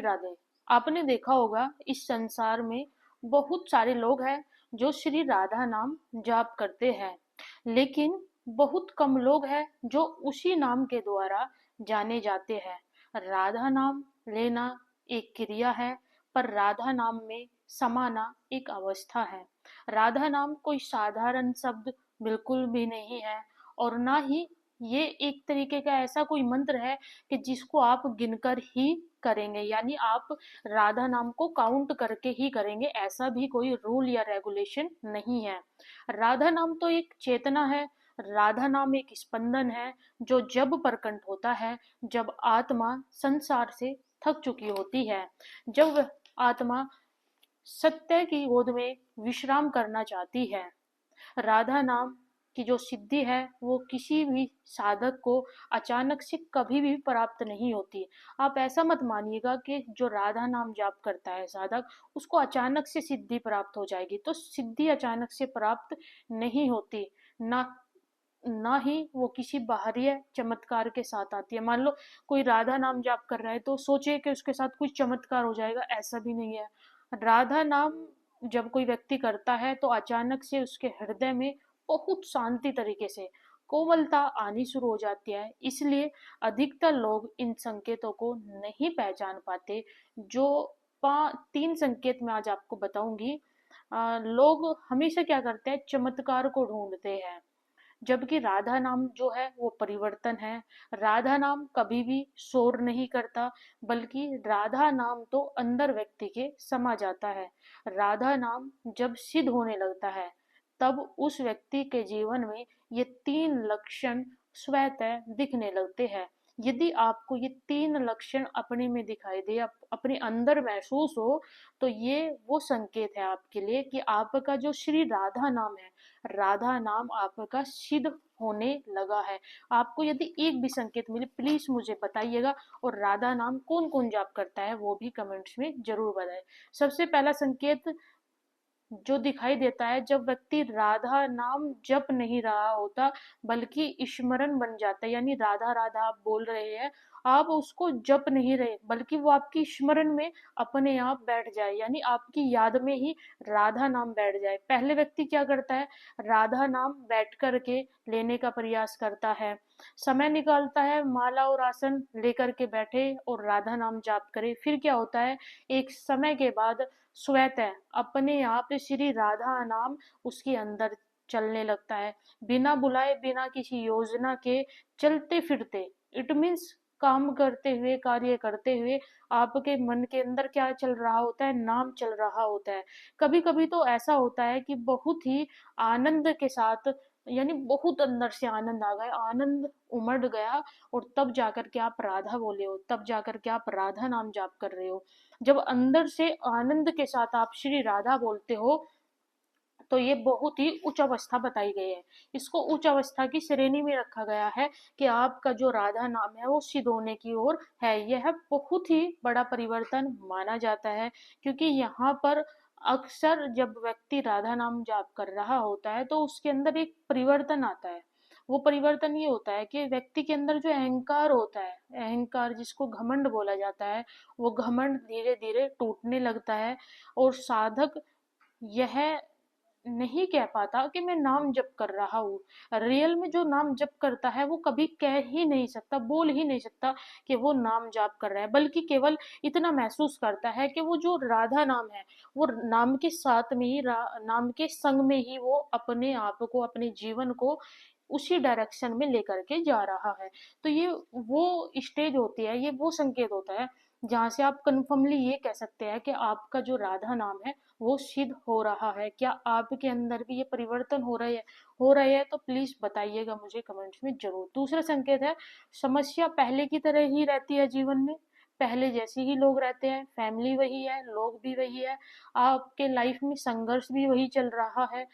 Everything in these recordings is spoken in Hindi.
राधे। आपने देखा होगा इस संसार में बहुत सारे लोग हैं जो श्री राधा नाम जाप करते हैं, लेकिन बहुत कम लोग हैं जो उसी नाम के द्वारा जाने जाते हैं। राधा नाम लेना एक क्रिया है, पर राधा नाम में समाना एक अवस्था है। राधा नाम कोई साधारण शब्द बिल्कुल भी नहीं है, और ना ही ये एक तरीके का ऐसा कोई मंत्र है कि जिसको आप गिनकर ही करेंगे, यानी आप राधा नाम को काउंट करके ही करेंगे, ऐसा भी कोई रूल या रेगुलेशन नहीं है। राधा नाम तो एक चेतना है। राधा नाम एक स्पंदन है जो जब प्रकट होता है, जब आत्मा संसार से थक चुकी होती है, जब आत्मा सत्य की गोद में विश्राम करना चाहती है। राधा नाम की जो सिद्धि है वो किसी भी साधक को अचानक से कभी भी प्राप्त नहीं होती। आप ऐसा मत मानिएगा कि जो राधा नाम जाप करता है साधक, उसको अचानक से सिद्धि प्राप्त हो जाएगी। तो सिद्धि अचानक से प्राप्त नहीं होती, ना ना ही वो किसी बाहरी चमत्कार के साथ आती है। मान लो कोई राधा नाम जाप कर रहा है तो सोचे कि उसके साथ कुछ चमत्कार हो जाएगा, ऐसा भी नहीं है। राधा नाम जब कोई व्यक्ति करता है तो अचानक से उसके हृदय में बहुत शांति तरीके से कोमलता आनी शुरू हो जाती है। इसलिए अधिकतर लोग इन संकेतों को नहीं पहचान पाते। जो तीन संकेत मैं आज आपको बताऊंगी। लोग हमेशा क्या करते हैं, चमत्कार को ढूंढते हैं, जबकि राधा नाम जो है वो परिवर्तन है। राधा नाम कभी भी शोर नहीं करता, बल्कि राधा नाम तो अंदर व्यक्ति के समा जाता है। राधा नाम जब सिद्ध होने लगता है, तब उस व्यक्ति के जीवन में ये तीन लक्षण स्वतः दिखने लगते हैं। यदि आपको ये तीन लक्षण अपने में दिखाई दे, अपने अंदर महसूस हो, तो ये वो संकेत है आपके लिए कि आपका जो श्री राधा नाम है, राधा नाम आपका सिद्ध होने लगा है। आपको यदि एक भी संकेत मिले, प्लीज मुझे बताइएगा, और राधा नाम कौन कौन जाप करता है वो भी कमेंट्स में जरूर बताएं। सबसे पहला संकेत जो दिखाई देता है, जब व्यक्ति राधा नाम जप नहीं रहा होता बल्कि स्मरण बन जाता है, यानी राधा राधा आप बोल रहे हैं, आप उसको जप नहीं रहे बल्कि वो आपकी स्मरण में अपने आप बैठ जाए, यानी आपकी याद में ही राधा नाम बैठ जाए। पहले व्यक्ति क्या करता है, राधा नाम बैठ करके लेने का प्रयास करता है, समय निकालता है, माला और आसन लेकर के बैठे और राधा नाम जाप करे। फिर क्या होता है, एक समय के बाद स्वतः अपने आप श्री राधा नाम उसके अंदर चलने लगता है, बिना बुलाए, बिना किसी योजना के, चलते फिरते। इट मीन्स काम करते हुए, कार्य करते हुए आपके मन के अंदर क्या चल रहा होता है, नाम चल रहा होता है। कभी कभी तो ऐसा होता है कि बहुत ही आनंद के साथ, यानी बहुत अंदर से आनंद आ गया, आनंद उमड़ गया, और तब जाकर के आप राधा बोले हो, तब जाकर के आप राधा नाम जाप कर रहे हो। जब अंदर से आनंद के साथ आप श्री राधा बोलते हो, तो ये बहुत ही उच्च अवस्था बताई गई है। इसको उच्च अवस्था की श्रेणी में रखा गया है कि आपका जो राधा नाम है वो सिद्ध होने की ओर है। यह बहुत ही बड़ा परिवर्तन माना जाता है, क्योंकि यहाँ पर अक्सर जब व्यक्ति राधा नाम जाप कर रहा होता है तो उसके अंदर एक परिवर्तन आता है। वो परिवर्तन ये होता है कि व्यक्ति के अंदर जो अहंकार होता है, अहंकार जिसको घमंड बोला जाता है, वो घमंड धीरे धीरे टूटने लगता है। और साधक यह नहीं कह पाता कि मैं नाम जप कर रहा हूँ। रियल में जो नाम जप करता है वो कभी कह ही नहीं सकता, बोल ही नहीं सकता कि वो नाम जाप कर रहा है, बल्कि केवल इतना महसूस करता है कि वो जो राधा नाम है, वो नाम के साथ में ही, नाम के संग में ही वो अपने आप को, अपने जीवन को उसी डायरेक्शन में लेकर के जा रहा है। तो ये वो स्टेज होती है, ये वो संकेत होता है जहाँ से आप कन्फर्मली ये कह सकते हैं कि आपका जो राधा नाम है वो सिद्ध हो रहा है। क्या आपके अंदर भी ये परिवर्तन हो रहे हैं? तो प्लीज बताइएगा मुझे कमेंट्स में जरूर। दूसरा संकेत है, समस्या पहले की तरह ही रहती है जीवन में, पहले जैसे ही लोग रहते हैं, फैमिली वही है, लोग भी वही है, आपके लाइफ में संघर्ष भी वही चल रहा है।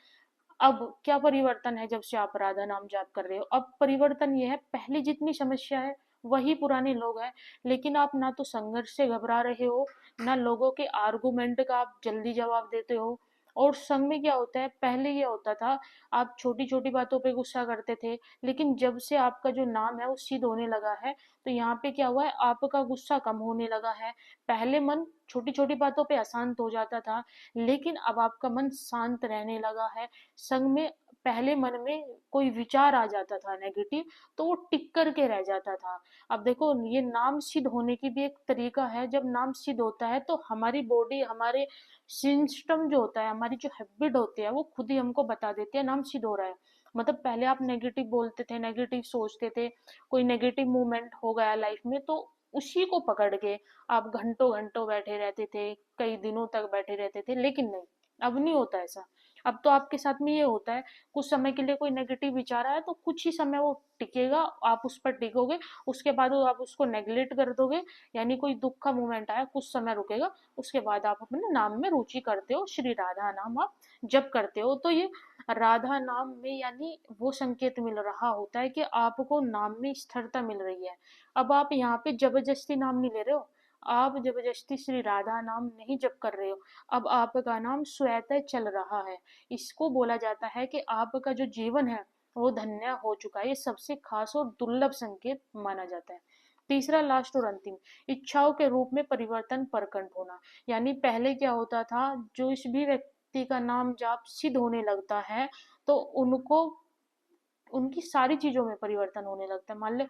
अब क्या परिवर्तन है जब से आप राधा नाम जाप कर रहे हो? अब परिवर्तन ये है, पहले जितनी समस्या है वही पुराने लोग हैं, लेकिन आप ना तो संघर्ष से घबरा रहे हो, ना लोगों के आर्गुमेंट का आप जल्दी जवाब देते हो, और संग में क्या होता है, पहले ये होता था आप छोटी छोटी बातों पे गुस्सा करते थे, लेकिन जब से आपका जो नाम है वो सिद्ध होने लगा है, तो यहाँ पे क्या हुआ है, आपका गुस्सा कम होने लगा है। पहले मन छोटी छोटी बातों पे अशांत हो जाता था, लेकिन अब आपका मन शांत रहने लगा है। संग में पहले मन में कोई विचार आ जाता था नेगेटिव, तो वो टिक करके रह जाता था। अब देखो, ये नाम सिद्ध होने की भी एक तरीका है। जब नाम सिद्ध होता है तो हमारी बॉडी, हमारे सिस्टम जो होता है, हमारी जो हैबिट होती है, वो खुद ही हमको बता देती है नाम सिद्ध हो रहा है। मतलब पहले आप नेगेटिव बोलते थे, नेगेटिव सोचते थे, कोई नेगेटिव मूवमेंट हो गया लाइफ में, तो उसी को पकड़ के आप घंटों घंटों बैठे रहते थे, कई दिनों तक बैठे रहते थे। लेकिन नहीं, अब नहीं होता ऐसा। अब तो आपके साथ में ये होता है, कुछ समय के लिए कोई नेगेटिव विचार आया तो कुछ ही समय वो टिकेगा, आप उस पर टिकोगे, उसके बाद वो आप उसको नेग्लेक्ट कर दोगे। यानी कोई दुख का मोमेंट आया, कुछ समय रुकेगा, उसके बाद आप अपने नाम में रुचि करते हो, श्री राधा नाम आप जप करते हो। तो ये राधा नाम में यानी वो संकेत मिल रहा होता है कि आपको नाम में स्थिरता मिल रही है। अब आप यहाँ पे जबरदस्ती नाम नहीं ले रहे हो, आप जबरदस्ती श्री राधा नाम नहीं जप कर रहे हो, अब आपका नाम स्वतः चल रहा है। इसको बोला जाता है कि आपका जो जीवन है वो धन्य हो चुका है। ये सबसे खास और दुर्लभ संकेत माना जाता है। तीसरा, लास्ट और अंतिम, इच्छाओं के रूप में परिवर्तन प्रकट होना। यानी पहले क्या होता था, जो इस भी व्यक्ति का नाम जाप सिद्ध होने लगता है, तो उनको उनकी सारी चीजों में परिवर्तन होने लगता है। मान लो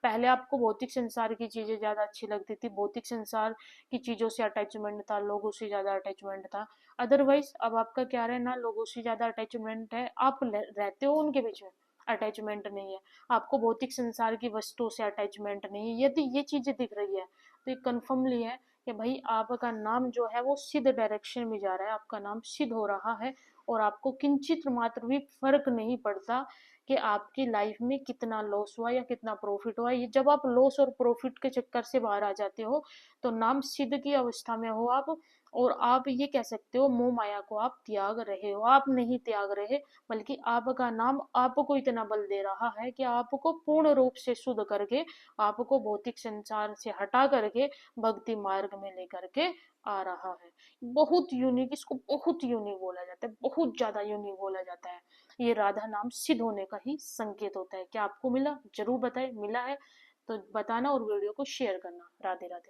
पहले आपको भौतिक संसार की चीजें ज्यादा अच्छी लगती थी, भौतिक संसार की चीजों से अटैचमेंट था, लोगों से ज्यादा अटैचमेंट था। अदरवाइज अब आपका क्या रहना, लोगों से ज्यादा अटैचमेंट है, आप रहते हो उनके बीच में, अटैचमेंट नहीं है। आपको भौतिक संसार की वस्तुओं से अटैचमेंट नहीं है। यदि ये चीजें दिख रही है तो ये कन्फर्मली है कि भाई आपका नाम जो है वो सिद्ध डायरेक्शन में जा रहा है, आपका नाम सिद्ध हो रहा है। और आपको किंचित मात्र भी फर्क नहीं पड़ता कि आपकी लाइफ में कितना लॉस हुआ या कितना प्रॉफिट हुआ। ये जब आप लॉस और प्रॉफिट के चक्कर से बाहर आ जाते हो, तो नाम सिद्ध की अवस्था में हो आप। और आप ये कह सकते हो, मोह माया को आप त्याग रहे हो। आप नहीं त्याग रहे, बल्कि आपका नाम आपको इतना बल दे रहा है कि आपको पूर्ण रूप से शुद्ध करके, आपको भौतिक संसार से हटा करके भक्ति मार्ग में लेकर के आ रहा है। बहुत यूनिक, इसको बहुत यूनिक बोला जाता है, बहुत ज्यादा यूनिक बोला जाता है। ये राधा नाम सिद्ध होने का ही संकेत होता है। क्या आपको मिला? जरूर बताएं, मिला है तो बताना और वीडियो को शेयर करना। राधे राधे।